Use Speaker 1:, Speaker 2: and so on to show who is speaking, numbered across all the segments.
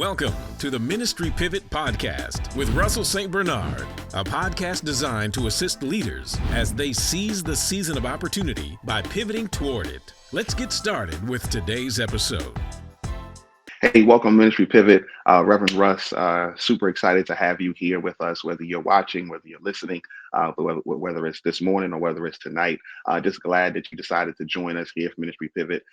Speaker 1: Welcome to the Ministry Pivot Podcast with Russell St. Bernard, a podcast designed to assist leaders as they seize the season of opportunity by pivoting toward it. Let's get started with today's episode.
Speaker 2: Hey, welcome Ministry Pivot. Reverend Russ, super excited to have you here with us, whether you're watching, whether you're listening, whether it's this morning or whether it's tonight. Just glad that you decided to join us here for Ministry Pivot.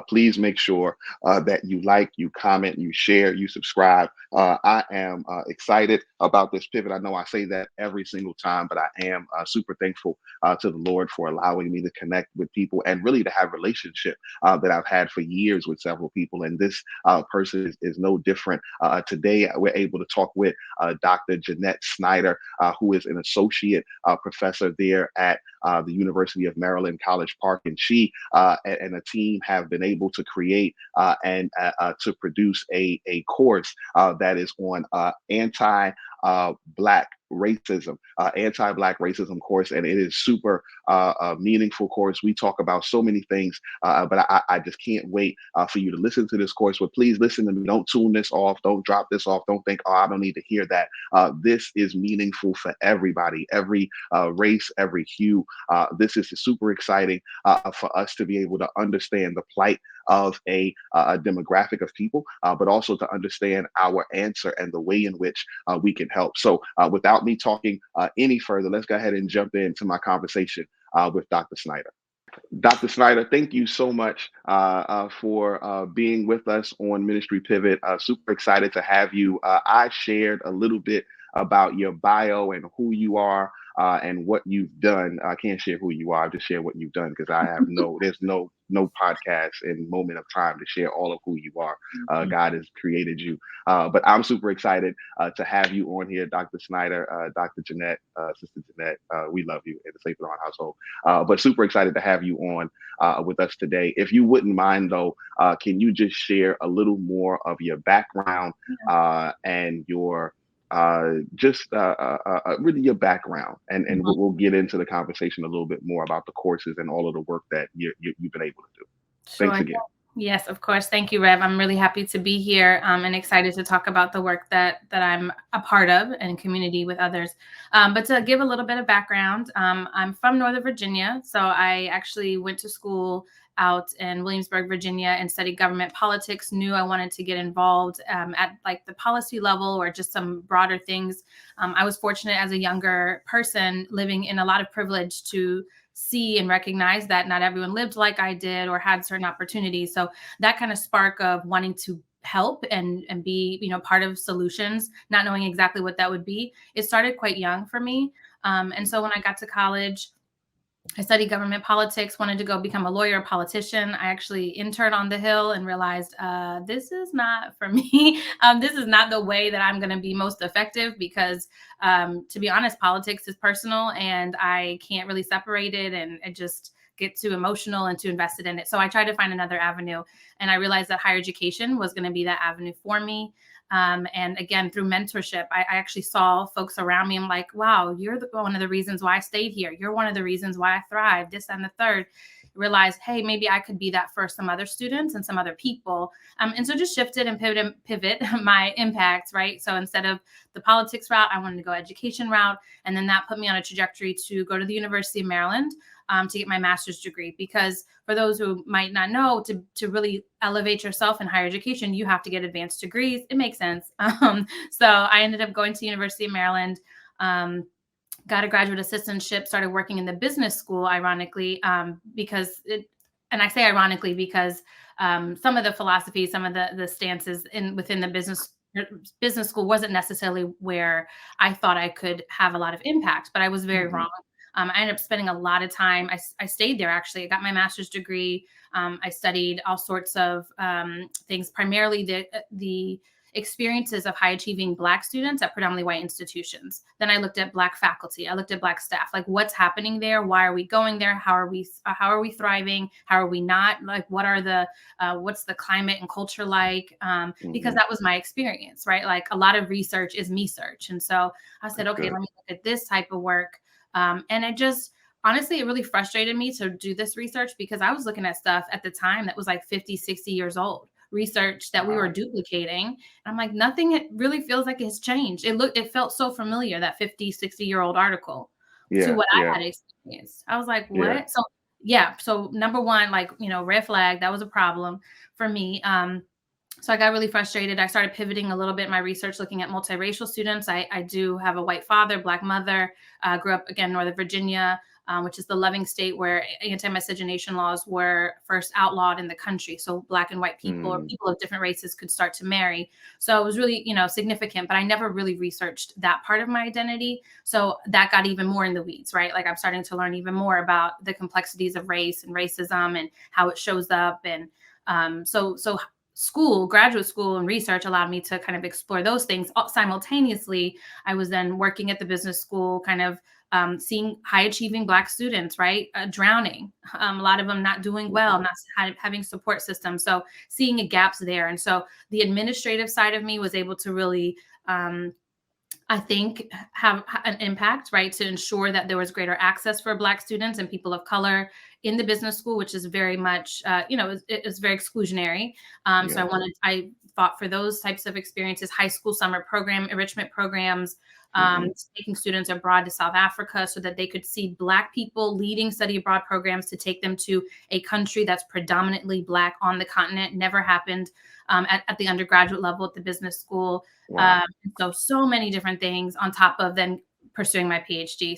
Speaker 2: Please make sure that you like, you comment, you share, you subscribe. I am excited about this pivot. I know I say that every single time, but I am super thankful to the Lord for allowing me to connect with people and really to have a relationship that I've had for years with several people. And this person is no different. Today, we're able to talk with Dr. Jeanette Snider, who is an associate professor there at the University of Maryland, College Park. And she and a team have been able to create and to produce a course that is on anti-Black racism, anti-Black racism course, and it is super meaningful course. We talk about so many things, but I just can't wait for you to listen to this course. But please listen to me. Don't tune this off. Don't drop this off. Don't think, oh, I don't need to hear that. This is meaningful for everybody, every race, every hue. This is super exciting for us to be able to understand the plight of a demographic of people, but also to understand our answer and the way in which we can help. So without me talking any further, let's go ahead and jump into my conversation with Dr. Snider. Dr. Snider, thank you so much for being with us on Ministry Pivot. Super excited to have you. I shared a little bit about your bio and who you are and what you've done. I can't share who you are. I'll just share what you've done because I have there's no podcast and moment of time to share all of who you are. God has created you. But I'm super excited to have you on here, Dr. Snider, Dr. Jeanette, Sister Jeanette. We love you in the St. Bernard household. But super excited to have you on with us today. If you wouldn't mind, though, can you just share a little more of your background and your really your background, and we'll get into the conversation a little bit more about the courses and all of the work that you've been able to do.
Speaker 3: Sure.
Speaker 2: Thanks again.
Speaker 3: Yes, of course. Thank you, Rev. I'm really happy to be here and excited to talk about the work that I'm a part of and community with others. But to give a little bit of background, I'm from Northern Virginia. So I actually went to school out in Williamsburg, Virginia, and studied government politics. Knew I wanted to get involved at like the policy level or just some broader things. I was fortunate as a younger person living in a lot of privilege to see and recognize that not everyone lived like I did or had certain opportunities. So that kind of spark of wanting to help and be, part of solutions, not knowing exactly what that would be, it started quite young for me. And so when I got to college, I studied government politics, wanted to go become a lawyer, a politician. I actually interned on the Hill and realized this is not for me. This is not the way that I'm going to be most effective because, to be honest, politics is personal and I can't really separate it and just get too emotional and too invested in it. So I tried to find another avenue and I realized that higher education was going to be that avenue for me. And again, through mentorship, I actually saw folks around me. I'm like, wow, you're one of the reasons why I stayed here. You're one of the reasons why I thrived, this and the third. Realized, hey, maybe I could be that for some other students and some other people. And so just shifted and pivot my impacts, right? So instead of the politics route, I wanted to go education route. And then that put me on a trajectory to go to the University of Maryland to get my master's degree. Because for those who might not know, to really elevate yourself in higher education, you have to get advanced degrees. It makes sense. So I ended up going to the University of Maryland, got a graduate assistantship, started working in the business school, ironically, because I say ironically because some of the philosophies, some of the stances within the business school wasn't necessarily where I thought I could have a lot of impact, but I was very wrong. I ended up spending a lot of time. I stayed there, actually. I got my master's degree. I studied all sorts of things, primarily the experiences of high achieving Black students at predominantly white institutions. Then I looked at Black faculty. I looked at Black staff, like what's happening there? Why are we going there? How are we thriving? How are we not? Like, what's the climate and culture like? Because that was my experience, right? Like a lot of research is me search. And so I said, okay, let me look at this type of work. And honestly, it really frustrated me to do this research because I was looking at stuff at the time that was like 50, 60 years old, research that we were duplicating. And I'm like, nothing really feels like it's changed. It felt so familiar, that 50, 60-year-old article, to
Speaker 2: Yeah,
Speaker 3: what
Speaker 2: yeah,
Speaker 3: I had experienced. I was like,
Speaker 2: yeah.
Speaker 3: what? So yeah. So number one, like, red flag, that was a problem for me. So I got really frustrated. I started pivoting a little bit in my research, looking at multiracial students. I do have a white father, Black mother, grew up, again, Northern Virginia, which is the loving state where anti-miscegenation laws were first outlawed in the country. So Black and white people, or
Speaker 2: Mm,
Speaker 3: people of different races, could start to marry. So it was really, significant, but I never really researched that part of my identity. So that got even more in the weeds, right? Like, I'm starting to learn even more about the complexities of race and racism and how it shows up. And so graduate school and research allowed me to kind of explore those things. Simultaneously, I was then working at the business school, kind of seeing high achieving Black students, right, drowning, a lot of them not doing well,
Speaker 2: wow.
Speaker 3: not having support systems. So seeing gaps there. And so the administrative side of me was able to really, I think, have an impact, right, to ensure that there was greater access for Black students and people of color in the business school, which is very much, it's very exclusionary. So
Speaker 2: Yes.
Speaker 3: I fought for those types of experiences, high school summer program, enrichment programs,
Speaker 2: Hmm.
Speaker 3: taking students abroad to South Africa so that they could see Black people leading study abroad programs to take them to a country that's predominantly Black on the continent. Never happened at the undergraduate level at the business school.
Speaker 2: Wow.
Speaker 3: So many different things on top of then pursuing my PhD.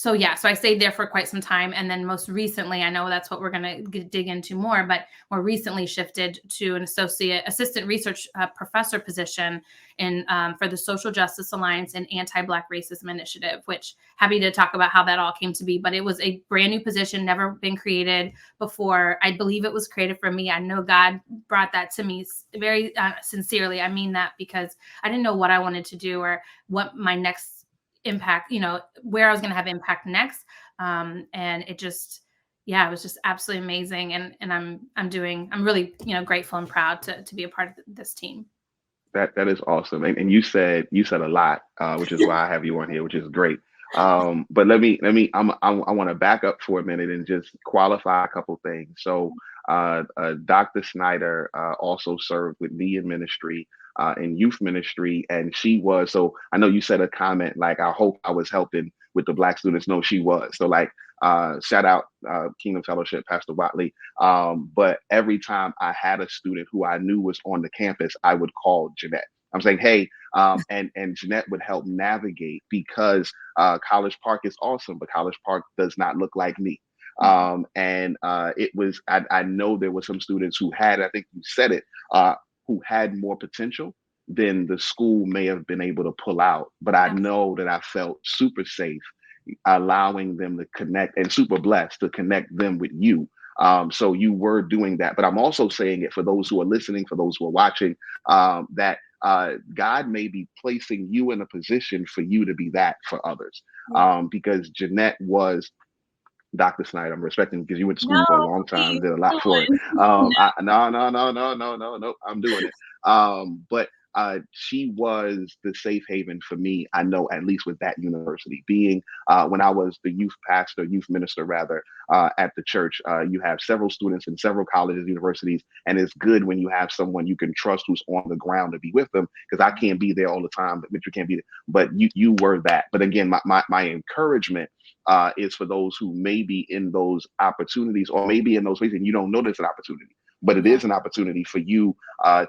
Speaker 3: So yeah, so I stayed there for quite some time. And then most recently, I know that's what we're going to dig into more, but more recently shifted to an assistant research professor position for the Social Justice Alliance and Anti-Black Racism Initiative, which, happy to talk about how that all came to be. But it was a brand new position, never been created before. I believe it was created for me. I know God brought that to me very sincerely. I mean that, because I didn't know what I wanted to do or what my next impact, where I was going to have impact next. And it just, yeah, it was just absolutely amazing. And I'm really, grateful and proud to be a part of this team.
Speaker 2: That is awesome. And you said a lot, which is why I have you on here, which is great. But I want to back up for a minute and just qualify a couple things. So, Dr. Snider also served with me in ministry, in youth ministry, and she was. So I know you said a comment like, "I hope I was helping with the Black students." No, she was. So like, shout out Kingdom Fellowship, Pastor Watley. But every time I had a student who I knew was on the campus, I would call Jeanette. I'm saying, hey, and Jeanette would help navigate, because College Park is awesome, but College Park does not look like me. And it was, I know there were some students who had, I think you said it, who had more potential than the school may have been able to pull out. But I know that I felt super safe allowing them to connect, and super blessed to connect them with you. So you were doing that. But I'm also saying it for those who are listening, for those who are watching, that God may be placing you in a position for you to be that for others. Because Jeanette was, Dr. Snyder, I'm respecting, because you went to school
Speaker 3: No,
Speaker 2: for a long time,
Speaker 3: please,
Speaker 2: did a lot for it.
Speaker 3: no.
Speaker 2: No, no, no, no, no, no, no, I'm doing it. But she was the safe haven for me, I know, at least with that university. Being when I was the youth minister rather, at the church, you have several students in several colleges, universities, and it's good when you have someone you can trust who's on the ground to be with them, because I can't be there all the time, but you can't be there. But you were that. But again, my encouragement is for those who may be in those opportunities, or maybe in those places and you don't know there's an opportunity, but it is an opportunity for you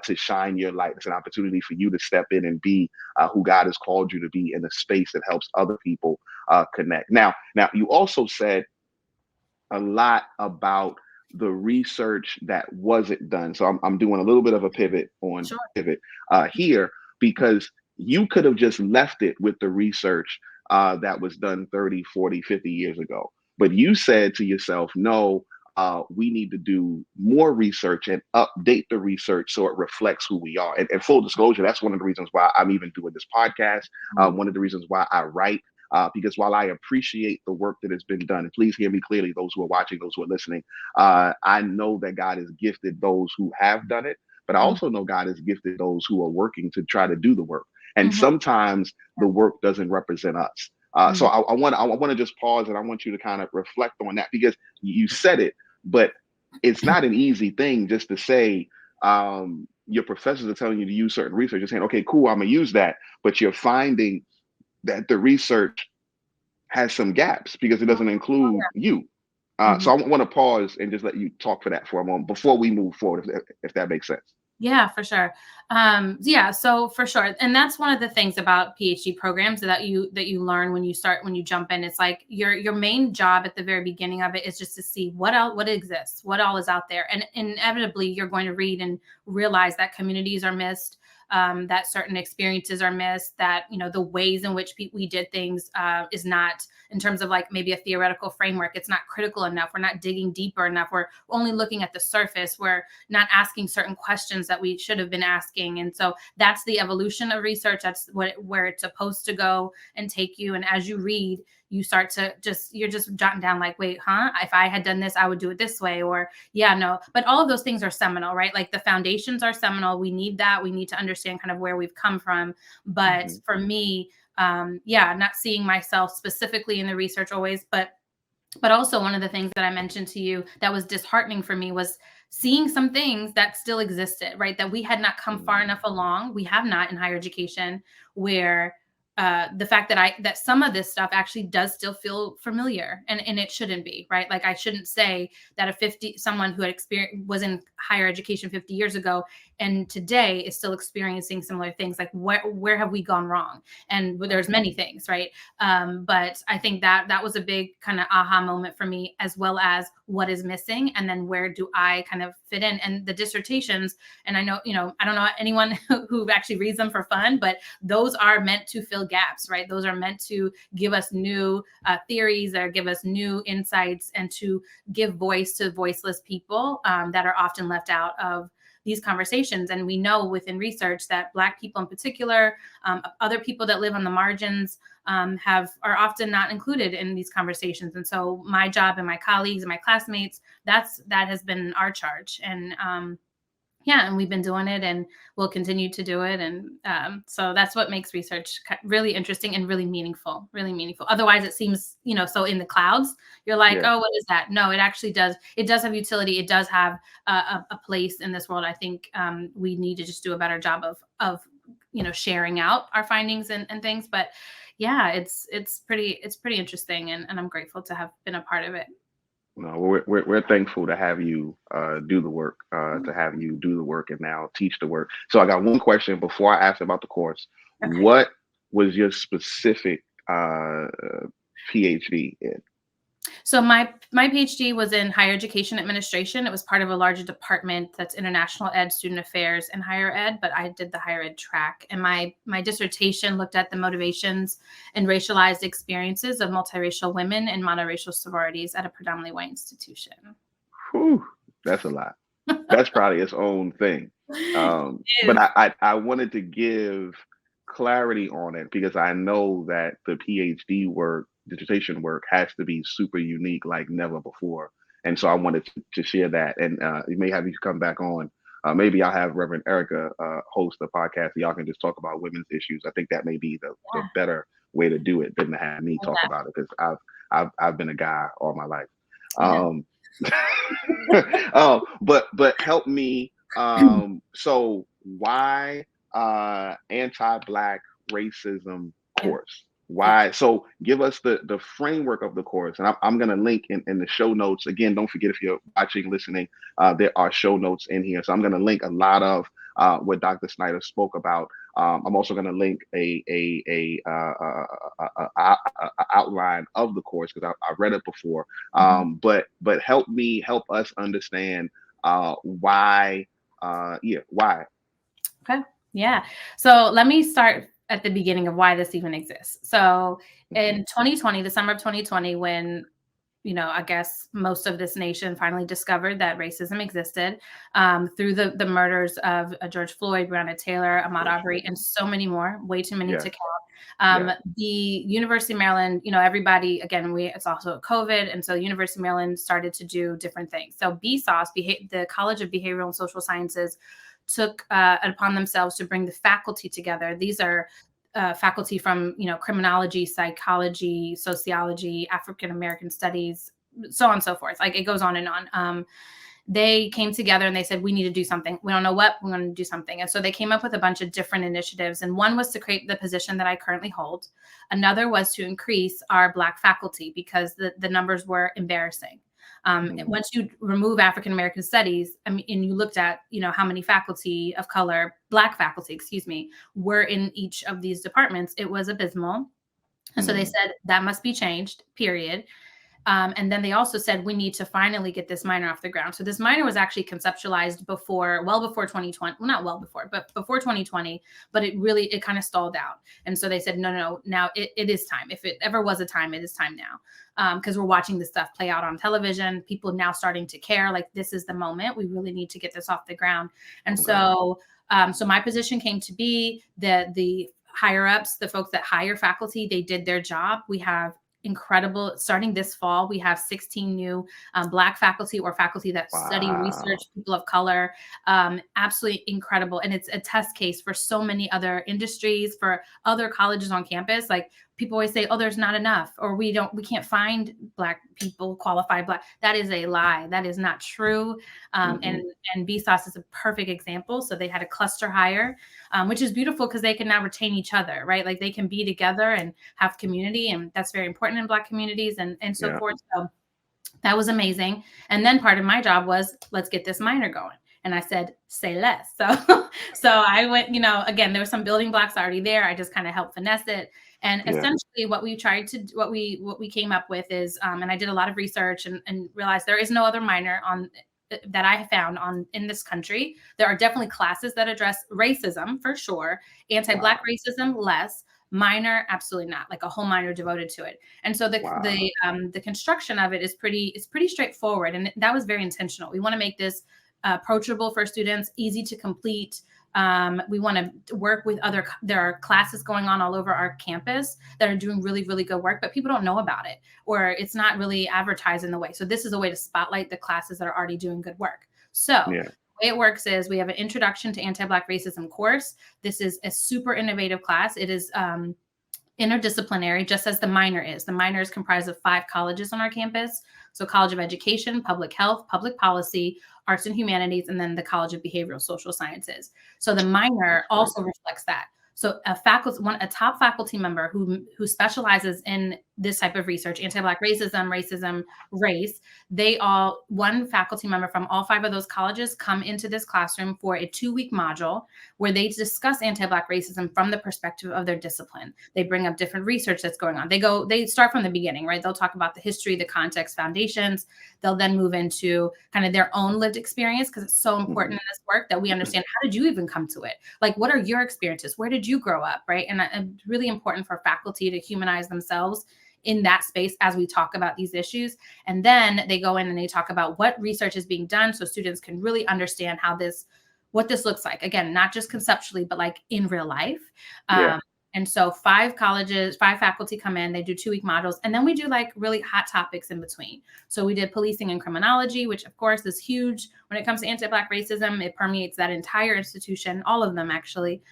Speaker 2: to shine your light. It's an opportunity for you to step in and be who God has called you to be, in a space that helps other people connect. Now, you also said a lot about the research that wasn't done. So I'm doing a little bit of a pivot on
Speaker 3: Sure.
Speaker 2: pivot here, because you could have just left it with the research that was done 30, 40, 50 years ago. But you said to yourself, no, we need to do more research and update the research so it reflects who we are. And full disclosure, that's one of the reasons why I'm even doing this podcast. One of the reasons why I write, because while I appreciate the work that has been done, and please hear me clearly, those who are watching, those who are listening, I know that God has gifted those who have done it, but I also know God has gifted those who are working to try to do the work. And
Speaker 3: Mhm.
Speaker 2: sometimes the work doesn't represent us. So
Speaker 3: Mhm.
Speaker 2: I want to just pause, and I want you to kind of reflect on that, because you said it, but it's not an easy thing just to say, your professors are telling you to use certain research. You're saying, okay, cool, I'm gonna use that. But you're finding that the research has some gaps because it doesn't include you. So
Speaker 3: Mhm.
Speaker 2: I want to pause and just let you talk for that for a moment before we move forward, if that makes sense.
Speaker 3: Yeah, for sure. Yeah, so for sure. And that's one of the things about PhD programs that you learn when you jump in. It's like your main job at the very beginning of it is just to see what exists, what all is out there. And inevitably you're going to read and realize that communities are missed, that certain experiences are missed, that the ways in which we did things is not, in terms of like maybe a theoretical framework, it's not critical enough. We're not digging deeper enough. We're only looking at the surface. We're not asking certain questions that we should have been asking. And so that's the evolution of research. That's where it's supposed to go and take you. And as you read, you start to you're just jotting down like, wait, huh? If I had done this, I would do it this way. Or yeah, no. But all of those things are seminal, right? Like the foundations are seminal. We need that. We need to understand kind of where we've come from. But for me, yeah, not seeing myself specifically in the research always, but also one of the things that I mentioned to you that was disheartening for me was seeing some things that still existed, right? That we had not come far enough along. We have not in higher education, where the fact that some of this stuff actually does still feel familiar, and it shouldn't be, right? Like I shouldn't say that someone who had was in higher education 50 years ago and today is still experiencing similar things. Like where have we gone wrong? And there's many things, right? But I think that was a big kind of aha moment for me, as well as what is missing, and then where do I kind of fit in. And the dissertations, and I know, I don't know anyone who actually reads them for fun, but those are meant to fill gaps, right? Those are meant to give us new theories, or give us new insights, and to give voice to voiceless people that are often left out of these conversations. And we know within research that Black people in particular, other people that live on the margins, are often not included in these conversations. And so my job and my colleagues and my classmates, that has been our charge. And yeah, and we've been doing it, and we'll continue to do it. And so that's what makes research really interesting and really meaningful, really meaningful. Otherwise it seems, so in the clouds. You're like,
Speaker 2: Yeah.
Speaker 3: oh, what is that? No, it actually does. It does have utility. It does have a place in this world. I think we need to just do a better job of sharing out our findings and things. But yeah, it's pretty interesting, and I'm grateful to have been a part of it.
Speaker 2: No, we're thankful to have you do the work, to have you do the work and now teach the work. So I got one question before I ask about the course.
Speaker 3: Okay.
Speaker 2: What was your specific PhD in?
Speaker 3: So my PhD was in higher education administration. It was part of a larger department that's international ed, student affairs, and higher ed. But I did the higher ed track, and my dissertation looked at the motivations and racialized experiences of multiracial women in monoracial sororities at a predominantly white institution.
Speaker 2: Whew, that's a lot. That's probably its own thing. But I wanted to give clarity on it because I know that the PhD work, dissertation work, has to be super unique like never before. And so I wanted to share that. And you may have you come back on. Maybe I'll have Reverend Erica host the podcast. Y'all can just talk about women's issues. I think that may be the better way to do it than to have me talk about it, because I've been a guy all my life. But help me. So why anti-Black racism course? Why? So give us the framework of the course, and I'm going to link in the show notes. Again, don't forget, if you're watching, listening, there are show notes in here. So I'm going to link a lot of what Dr. Snider spoke about. I'm also going to link a outline of the course because I read it before. But help us understand why. Why?
Speaker 3: Okay. Yeah. So let me start at the beginning of why this even exists. So in 2020, the summer of 2020, when I guess most of this nation finally discovered that racism existed through the murders of George Floyd, Breonna Taylor, Ahmaud Arbery, and so many more, way too many to count. The University of Maryland, everybody, again, it's also COVID. And so University of Maryland started to do different things. So BSOS, the College of Behavioral and Social Sciences, took upon themselves to bring the faculty together. These are faculty from, criminology, psychology, sociology, African American studies, so on and so forth. Like it goes on and on. they came together and they said, we need to do something. We don't know what, we're going to do something. And so they came up with a bunch of different initiatives. And one was to create the position that I currently hold. Another was to increase our Black faculty because the numbers were embarrassing. Once you remove African American studies, I mean, and you looked at, how many faculty of color, Black faculty, were in each of these departments, it was abysmal. And so they said that must be changed, period. And then they also said, we need to finally get this minor off the ground. So this minor was actually conceptualized before 2020, well, not well before, but before 2020, but it kind of stalled out. And so they said, no, now it is time. If it ever was a time, it is time now. Because we're watching this stuff play out on television, people now starting to care, like this is the moment, we really need to get this off the ground. And so my position came to be the higher ups, the folks that hire faculty, they did their job. We have incredible, starting this fall, we have 16 new Black faculty or faculty that study research, people of color. Absolutely incredible. And it's a test case for so many other industries, for other colleges on campus. Like people always say, oh, there's not enough, or we can't find Black people, qualified Black. That is a lie. That is not true. And BSOS is a perfect example. So they had a cluster hire, which is beautiful because they can now retain each other, right? Like they can be together and have community. And that's very important in Black communities and so forth. So that was amazing. And then part of my job was, let's get this minor going. And I said, say less. So I went, again, there were some building blocks already there. I just kind of helped finesse it. And essentially what we came up with is, and I did a lot of research and realized there is no other minor that I found in this country. There are definitely classes that address racism for sure. Anti-Black racism, less. Minor, absolutely not. Like a whole minor devoted to it. And so the construction of it is pretty straightforward. And that was very intentional. We want to make this approachable for students, easy to complete. We want to work with there are classes going on all over our campus that are doing really, really good work, but people don't know about it, or it's not really advertised in the way. So this is a way to spotlight the classes that are already doing good work. So the way it works is we have an introduction to anti-Black racism course. This is a super innovative class. It is interdisciplinary, just as the minor is. The minor is comprised of 5 colleges on our campus. So College of Education, Public Health, Public Policy, Arts and Humanities, and then the College of Behavioral Social Sciences. So the minor also reflects that. So a top faculty member who specializes in this type of research, anti-Black racism, race, one faculty member from all 5 of those colleges come into this classroom for a 2-week module where they discuss anti-Black racism from the perspective of their discipline. They bring up different research that's going on. They start from the beginning, right? They'll talk about the history, the context, foundations. They'll then move into kind of their own lived experience, because it's so important in this work that we understand, how did you even come to it? Like, what are your experiences? Where did you grow up, right? And it's really important for faculty to humanize themselves in that space as we talk about these issues. And then they go in and they talk about what research is being done so students can really understand what this looks like. Again, not just conceptually, but like in real life. And so 5 faculty come in, they do 2-week modules, and then we do like really hot topics in between. So we did policing and criminology, which of course is huge when it comes to anti-Black racism. It permeates that entire institution, all of them actually.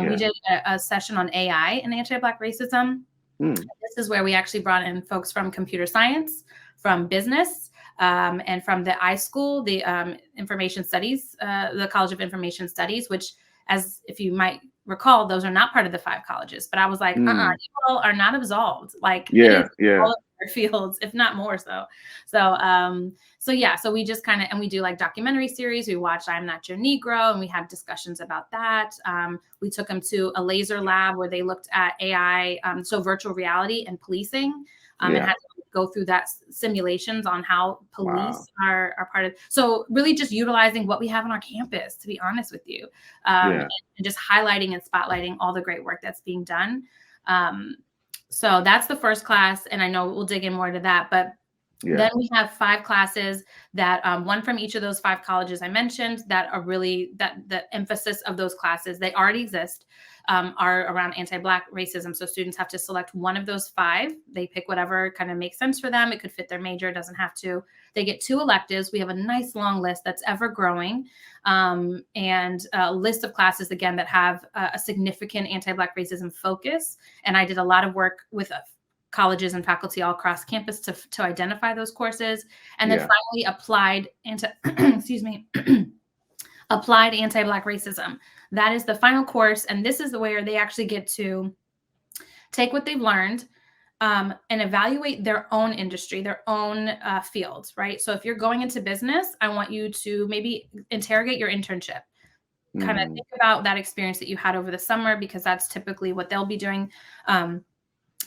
Speaker 3: We did a session on AI and anti-Black racism. This is where we actually brought in folks from computer science, from business, and from the iSchool, the information studies, the College of Information Studies, which, as if you might recall, those are not part of the 5 colleges. But I was like, you all are not absolved. Like, all of their fields, if not more so. So we just kind of, and we do like documentary series. We watched I'm Not Your Negro, and we had discussions about that. We took them to a laser lab where they looked at AI, so virtual reality and policing, and had to go through that simulations on how police are part of. So really just utilizing what we have on our campus, to be honest with you, and just highlighting and spotlighting all the great work that's being done. So that's the first class, and I know we'll dig in more to that, but then we have 5 classes that one from each of those 5 colleges I mentioned that are really that the emphasis of those classes, they already exist, are around anti-Black racism. So students have to select one of those 5. They pick whatever kind of makes sense for them. It could fit their major, it doesn't have to. They get 2 electives. We have a nice long list that's ever growing, and a list of classes, again, that have a significant anti-Black racism focus. And I did a lot of work with colleges and faculty all across campus to identify those courses. And then
Speaker 2: Yeah.
Speaker 3: finally applied excuse me, applied anti-Black racism. That is the final course. And this is where they actually get to take what they've learned and evaluate their own industry, their own fields, right? So if you're going into business, I want you to maybe interrogate your internship. Kind of think about that experience that you had over the summer, because that's typically what they'll be doing. And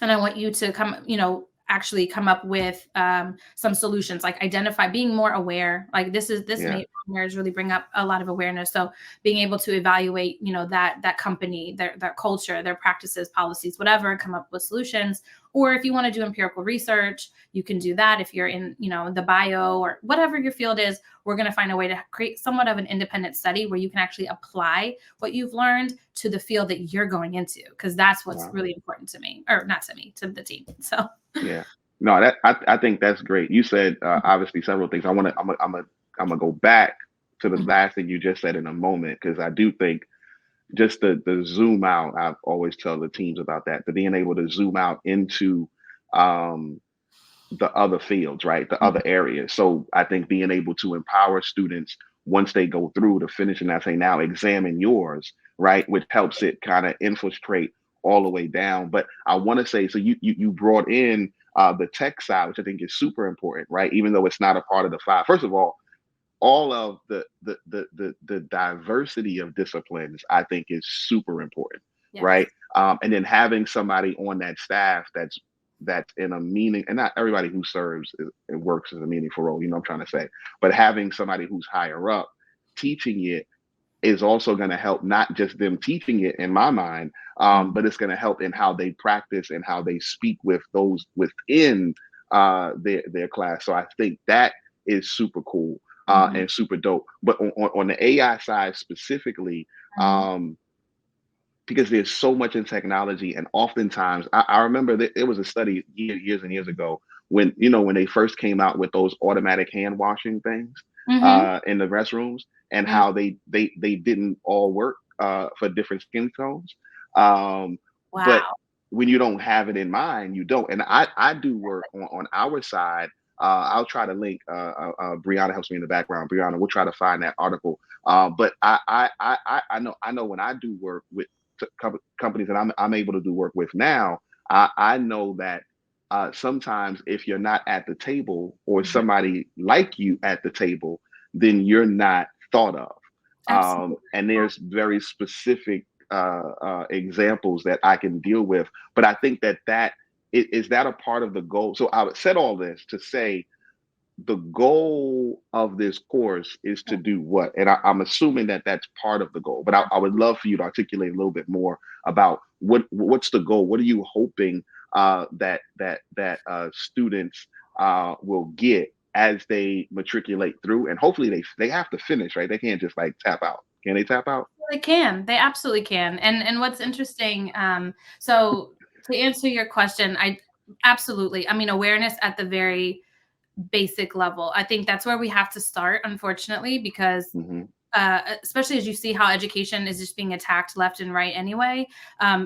Speaker 3: I want you to actually come up with some solutions, like identify, being more aware. Like this marriage really bring up a lot of awareness. So being able to evaluate, that company, their culture, their practices, policies, whatever, come up with solutions. Or if you want to do empirical research, you can do that. If you're in, the bio or whatever your field is, we're going to find a way to create somewhat of an independent study where you can actually apply what you've learned to the field that you're going into, because that's what's really important to me, or not to me, to the team. So
Speaker 2: yeah, no, I think that's great. You said obviously several things. I'm gonna go back to the last thing you just said in a moment, because I do think just the zoom out. I always tell the teams about that, being able to zoom out into the other fields, right? The other areas. So I think being able to empower students once they go through to finish, and I say now examine yours, right? Which helps it kind of infiltrate all the way down. But I want to say, so you brought in the tech side, which I think is super important, right? Even though it's not a part of the 5. First of all of the diversity of disciplines, I think, is super important, right? And then having somebody on that staff that's in a meaning, and not everybody who serves and works as a meaningful role, I'm trying to say, but having somebody who's higher up teaching it is also going to help, not just them teaching it in my mind, but it's going to help in how they practice and how they speak with those within their class. So I think that is super cool and super dope. But on the AI side specifically, because there's so much in technology, and oftentimes I remember that there was a study years and years ago when they first came out with those automatic hand washing things in the restrooms, and how they didn't all work for different skin tones. But when you don't have it in mind, you don't. And I do work on our side. I'll try to link. Brianna helps me in the background. Brianna, we'll try to find that article. But I know when I do work with companies that I'm able to do work with now, I know that sometimes if you're not at the table, or somebody like you at the table, then you're not thought of. And there's very specific examples that I can deal with. But I think that is that a part of the goal. So I said all this to say the goal of this course is to do what? And I'm assuming that that's part of the goal, but I would love for you to articulate a little bit more about what's the goal? What are you hoping that students will get as they matriculate through? And hopefully they have to finish, right? They can't just like tap out. Can they tap out?
Speaker 3: They can. They absolutely can. And what's interesting, so to answer your question, absolutely. I mean, awareness at the very basic level. I think that's where we have to start, unfortunately, because especially as you see how education is just being attacked left and right anyway.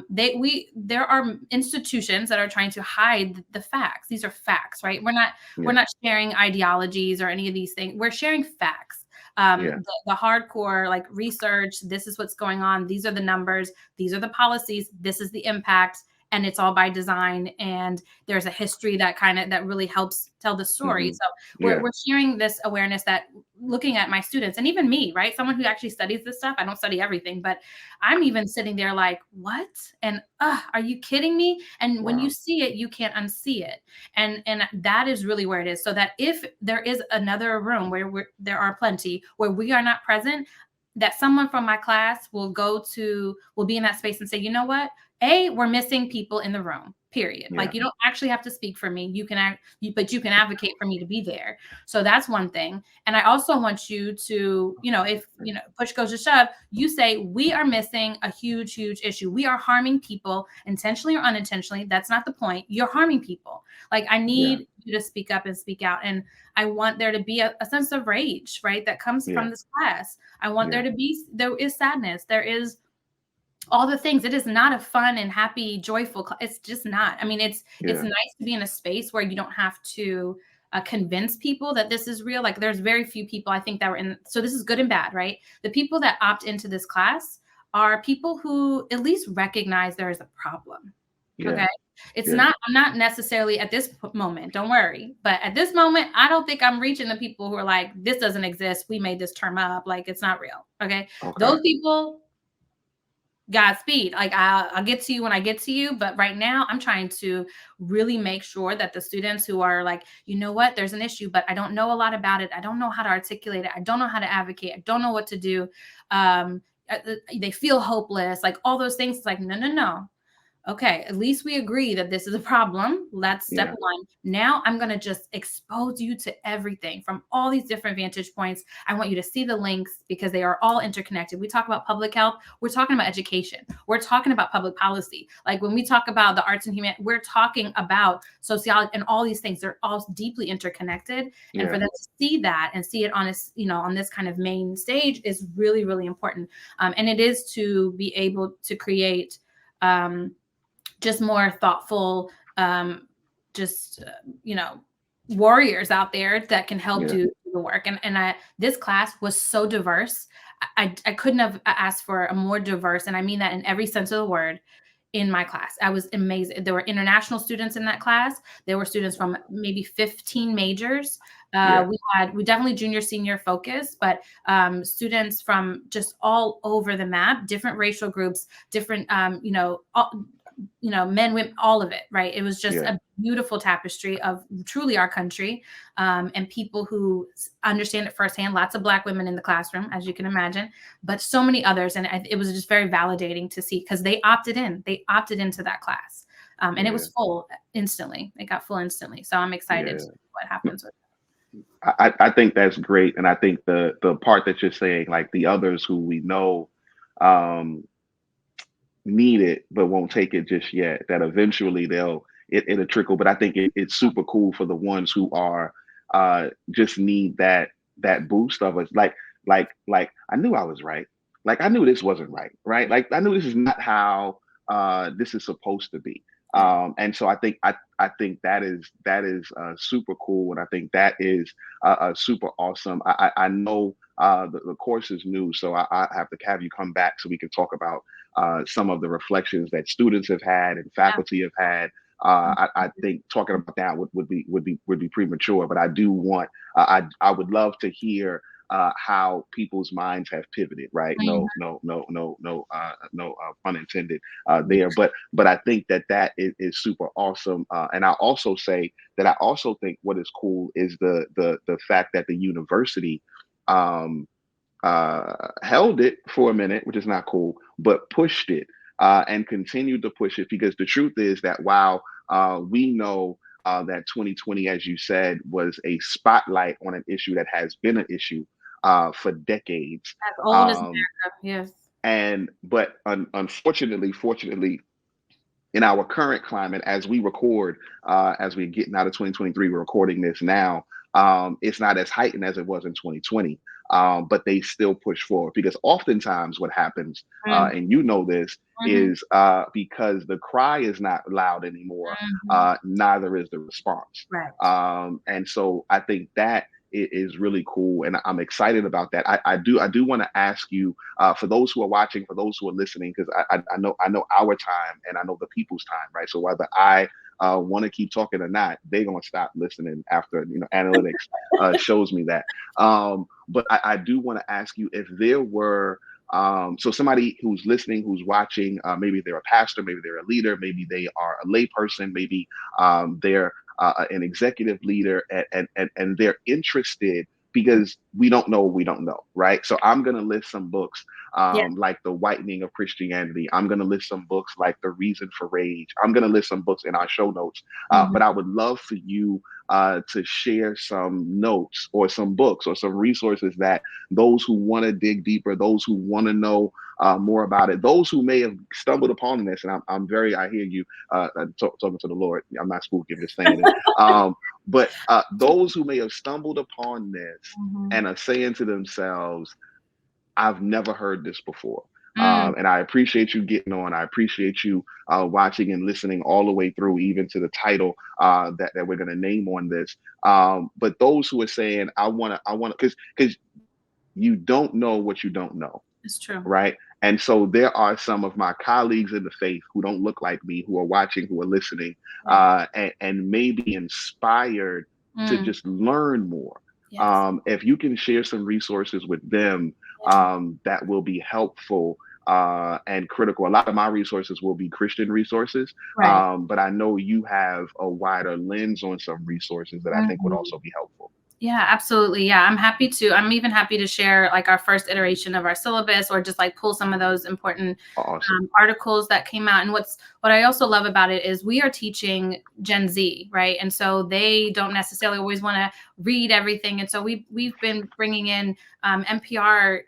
Speaker 3: There are institutions that are trying to hide the facts. These are facts, right? We're not sharing ideologies or any of these things. We're sharing facts. The hardcore like research, this is what's going on. These are the numbers. These are the policies. This is the impact. And it's all by design. And there's a history that really helps tell the story. So we're sharing this awareness, that looking at my students and even me, right? Someone who actually studies this stuff. I don't study everything, but I'm even sitting there like, what? And are you kidding me? And when you see it, you can't unsee it. And that is really where it is. So that if there is another room where there are plenty where we are not present, that someone from my class will be in that space and say, you know what? We're missing people in the room, period. Like, you don't actually have to speak for me. But you can advocate for me to be there. So that's one thing. And I also want you to, if, push goes to shove, you say, we are missing a huge, huge issue. We are harming people intentionally or unintentionally. That's not the point. You're harming people. Like, I need you to speak up and speak out. And I want there to be a sense of rage, right? That comes from this class. I want there is sadness. There is all the things. It is not a fun and happy, joyful. It's just not. I mean, it's nice to be in a space where you don't have to convince people that this is real. Like there's very few people I think that were in. So this is good and bad, right? The people that opt into this class are people who at least recognize there is a problem.
Speaker 2: Yeah.
Speaker 3: Okay. It's not, I'm not necessarily at this moment, don't worry. But at this moment, I don't think I'm reaching the people who are like, this doesn't exist. We made this term up. Like it's not real. Okay. Those people, Godspeed. Like I'll get to you when I get to you. But right now I'm trying to really make sure that the students who are like, you know what, there's an issue, but I don't know a lot about it. I don't know how to articulate it. I don't know how to advocate. I don't know what to do. They feel hopeless, like all those things. It's like, no. Okay, at least we agree that this is a problem. That's step one. Now I'm going to just expose you to everything from all these different vantage points. I want you to see the links because they are all interconnected. We talk about public health. We're talking about education. We're talking about public policy. Like when we talk about the arts and humanity, we're talking about sociology and all these things. They're all deeply interconnected. And for them to see that and see it on this, on this kind of main stage is really, really important. And it is to be able to create just more thoughtful, warriors out there that can help do the work. And this class was so diverse. I couldn't have asked for a more diverse, and I mean that in every sense of the word, in my class. I was amazed. There were international students in that class. There were students from maybe 15 majors. We definitely junior, senior focus, but students from just all over the map, different racial groups, different, men, women, all of it, right? It was just a beautiful tapestry of truly our country, and people who understand it firsthand. Lots of Black women in the classroom, as you can imagine, but so many others. And it was just very validating to see because they opted into that class. And it was full instantly. It got full instantly. So I'm excited to see what happens with it.
Speaker 2: I think that's great. And I think the part that you're saying, like the others who we know, need it but won't take it just yet, that eventually it'll trickle. But I think it's super cool for the ones who are just need that boost of us, like I knew I was right, like I knew this wasn't right, like I knew this is not how this is supposed to be. And so I think that is super cool, and I think that is super awesome. I know the course is new, so I have to have you come back so we can talk about some of the reflections that students have had and faculty have had. I think talking about that would be premature, but I do want I would love to hear how people's minds have pivoted, right? No pun intended there, but I think that is super awesome. And I also say that I also think what is cool is the fact that the university held it for a minute, which is not cool, but pushed it and continued to push it, because the truth is that while we know that 2020, as you said, was a spotlight on an issue that has been an issue for decades.
Speaker 3: As old as America, yes.
Speaker 2: But unfortunately, fortunately, in our current climate, as we record, as we're getting out of 2023, we're recording this now. It's not as heightened as it was in 2020, but they still push forward, because oftentimes what happens, and you know this, is because the cry is not loud anymore, neither is the response.
Speaker 3: Right.
Speaker 2: And so I think that is really cool, and I'm excited about that. I do want to ask you, for those who are watching, for those who are listening, because I know our time and I know the people's time, right? So whether I want to keep talking or not, they're gonna stop listening after analytics shows me that. But I do want to ask you if there were so somebody who's listening, who's watching, maybe they're a pastor, maybe they're a leader, maybe they are a layperson, maybe they're an executive leader, and they're interested, because we don't know what we don't know, right? So I'm going to list some books like The Whitening of Christianity. I'm going to list some books like The Reason for Rage. I'm going to list some books in our show notes. But I would love for you to share some notes or some books or some resources that those who want to dig deeper, those who want to know more about it, those who may have stumbled upon this, and I hear you talking to the Lord. I'm not spooky, I'm just saying it. But those who may have stumbled upon this and are saying to themselves, I've never heard this before. And I appreciate you getting on. I appreciate you watching and listening all the way through, even to the title that we're going to name on this. But those who are saying, I want to, because you don't know what you don't know.
Speaker 3: It's true.
Speaker 2: Right. And so there are some of my colleagues in the faith who don't look like me, who are watching, who are listening, and may be inspired to just learn more.
Speaker 3: Yes.
Speaker 2: If you can share some resources with them, that will be helpful and critical. A lot of my resources will be Christian resources,
Speaker 3: Right.
Speaker 2: but I know you have a wider lens on some resources that I think would also be helpful.
Speaker 3: Yeah, absolutely. Yeah, I'm even happy to share like our first iteration of our syllabus, or just like pull some of those important
Speaker 2: Awesome.
Speaker 3: articles that came out. And what I also love about it is we are teaching Gen Z, right? And so they don't necessarily always want to read everything. And so we've been bringing in NPR,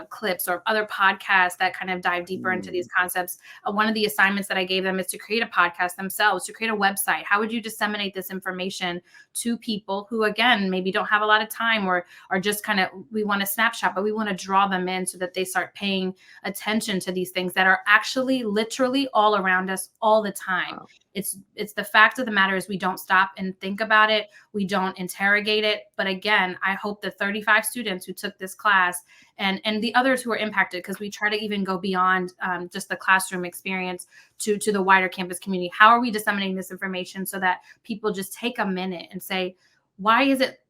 Speaker 3: clips or other podcasts that kind of dive deeper into these concepts. One of the assignments that I gave them is to create a podcast themselves, to create a website. How would you disseminate this information to people who, again, maybe don't have a lot of time, or are just kind of, we want a snapshot, but we want to draw them in so that they start paying attention to these things that are actually literally all around us all the time.
Speaker 2: Wow.
Speaker 3: It's the fact of the matter is we don't stop and think about it. We don't interrogate it. But again, I hope the 35 students who took this class and the others who are impacted, because we try to even go beyond just the classroom experience to the wider campus community. How are we disseminating this information so that people just take a minute and say, why is it,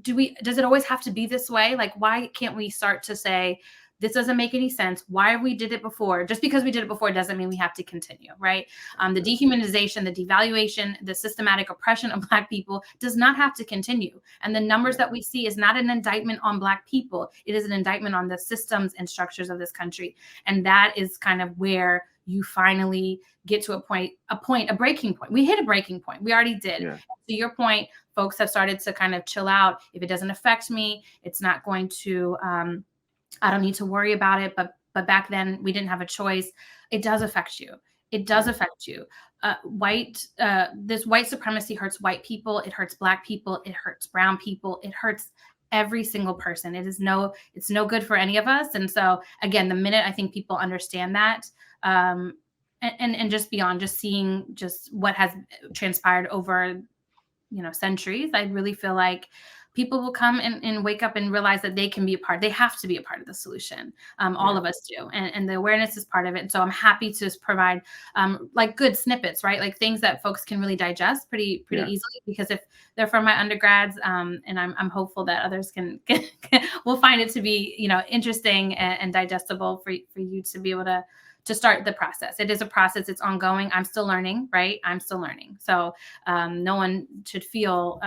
Speaker 3: does it always have to be this way? Like, why can't we start to say, this doesn't make any sense. Why we did it before? Just because we did it before doesn't mean we have to continue, right? The dehumanization, the devaluation, the systematic oppression of Black people does not have to continue. And the numbers that we see is not an indictment on Black people. It is an indictment on the systems and structures of this country. And that is kind of where you finally get to a breaking point. We hit a breaking point. We already did.
Speaker 2: Yeah.
Speaker 3: To your point, folks have started to kind of chill out. If it doesn't affect me, it's not going to, I don't need to worry about it. But back then we didn't have a choice. It does affect you. It does affect you. This white supremacy hurts white people. It hurts Black people. It hurts brown people. It hurts every single person. It's no good for any of us. And so again, the minute I think people understand that, and just beyond just seeing just what has transpired over, centuries, I really feel like people will come and wake up and realize that they can be a part. They have to be a part of the solution. All of us do. And the awareness is part of it. And so I'm happy to provide like good snippets, right? Like things that folks can really digest pretty easily, because if they're from my undergrads, and I'm hopeful that others can will find it to be, interesting and digestible for you to be able to start the process. It is a process. It's ongoing. I'm still learning, right? I'm still learning. So no one should feel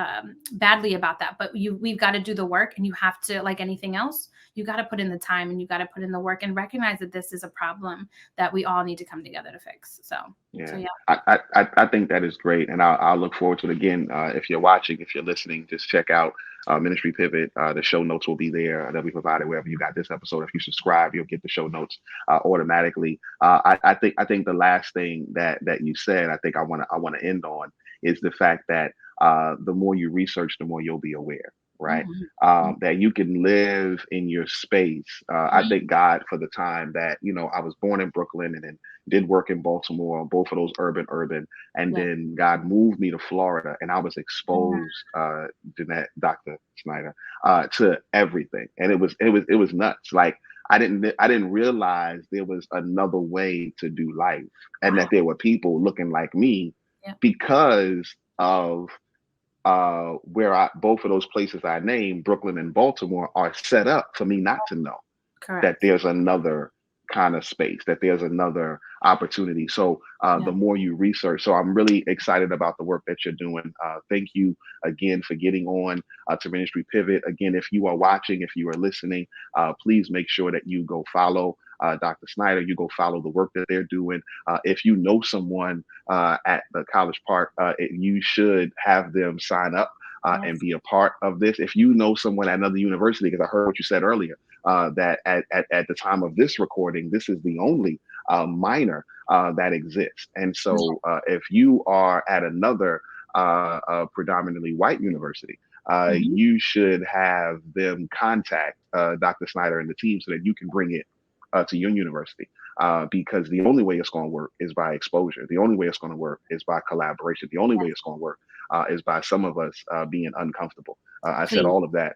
Speaker 3: badly about that, but we've got to do the work, and you have to, like anything else, you got to put in the time and you got to put in the work and recognize that this is a problem that we all need to come together to fix. So yeah.
Speaker 2: I think that is great. And I'll look forward to it again. If you're watching, if you're listening, just check out Ministry Pivot. The show notes will be there. They'll be provided wherever you got this episode. If you subscribe, you'll get the show notes automatically. I think the last thing that you said, I think I want to end on, is the fact that the more you research, the more you'll be aware. Right. That you can live in your space. I thank God for the time that, I was born in Brooklyn and then did work in Baltimore, both of those urban. And then God moved me to Florida, and I was exposed, Jeanette, Dr. Snider, to everything. And it was nuts. Like I didn't realize there was another way to do life, and that there were people looking like me because of where both of those places I named, Brooklyn and Baltimore, are set up for me not to know that there's another kind of space, that there's another opportunity. So the more you research, so I'm really excited about the work that you're doing. Thank you again for getting on to Ministry Pivot. Again, if you are watching, if you are listening, please make sure that you go follow Dr. Snider. You go follow the work that they're doing. If you know someone at the College Park, you should have them sign up and be a part of this. If you know someone at another university, because I heard what you said earlier, that at the time of this recording, this is the only minor that exists. And so if you are at another predominantly white university, you should have them contact Dr. Snider and the team so that you can bring it to your university. Because the only way it's going to work is by exposure. The only way it's going to work is by collaboration. The only way it's going to work is by some of us being uncomfortable. I said all of that,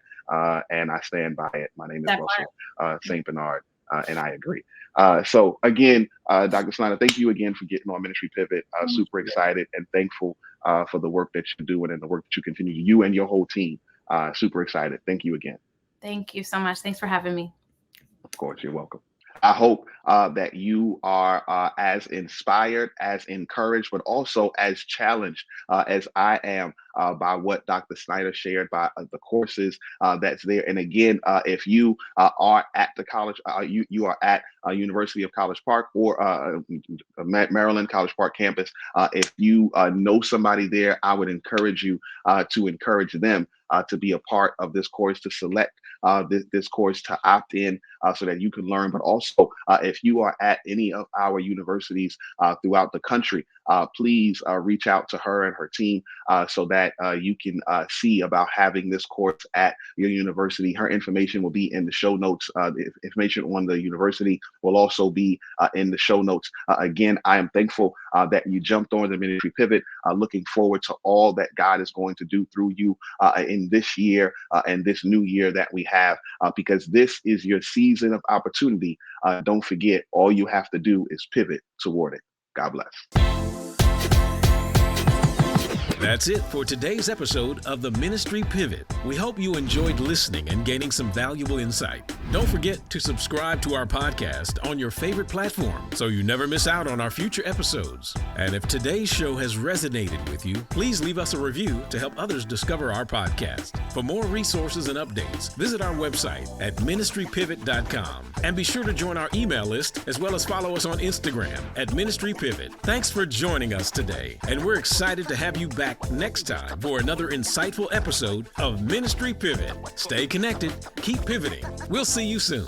Speaker 2: and I stand by it. My name is Russell St. Bernard, and I agree. So again, Dr. Snider, thank you again for getting on Ministry Pivot. Super excited and thankful for the work that you're doing and the work that you continue, you and your whole team. Super excited. Thank you again.
Speaker 3: Thank you so much. Thanks for having me.
Speaker 2: Of course, you're welcome. I hope that you are as inspired, as encouraged, but also as challenged as I am by what Dr. Snider shared, by the courses that's there. And again, if you are at the college, you are at University of College Park or Maryland College Park campus. If you know somebody there, I would encourage you to encourage them to be a part of this course, to select this course, to opt in so that you can learn. But also, if you are at any of our universities throughout the country, please reach out to her and her team so that you can see about having this course at your university. Her information will be in the show notes. The information on the university will also be in the show notes. Again, I am thankful that you jumped on the Ministry Pivot. Looking forward to all that God is going to do through you in this year and this new year that we have, because this is your season of opportunity. Don't forget, all you have to do is pivot toward it. God bless.
Speaker 1: That's it for today's episode of the Ministry Pivot. We hope you enjoyed listening and gaining some valuable insight. Don't forget to subscribe to our podcast on your favorite platform so you never miss out on our future episodes. And if today's show has resonated with you, please leave us a review to help others discover our podcast. For more resources and updates, visit our website at ministrypivot.com. And be sure to join our email list as well as follow us on Instagram at Ministry Pivot. Thanks for joining us today, and we're excited to have you back next time for another insightful episode of Ministry Pivot. Stay connected, keep pivoting. We'll see you soon.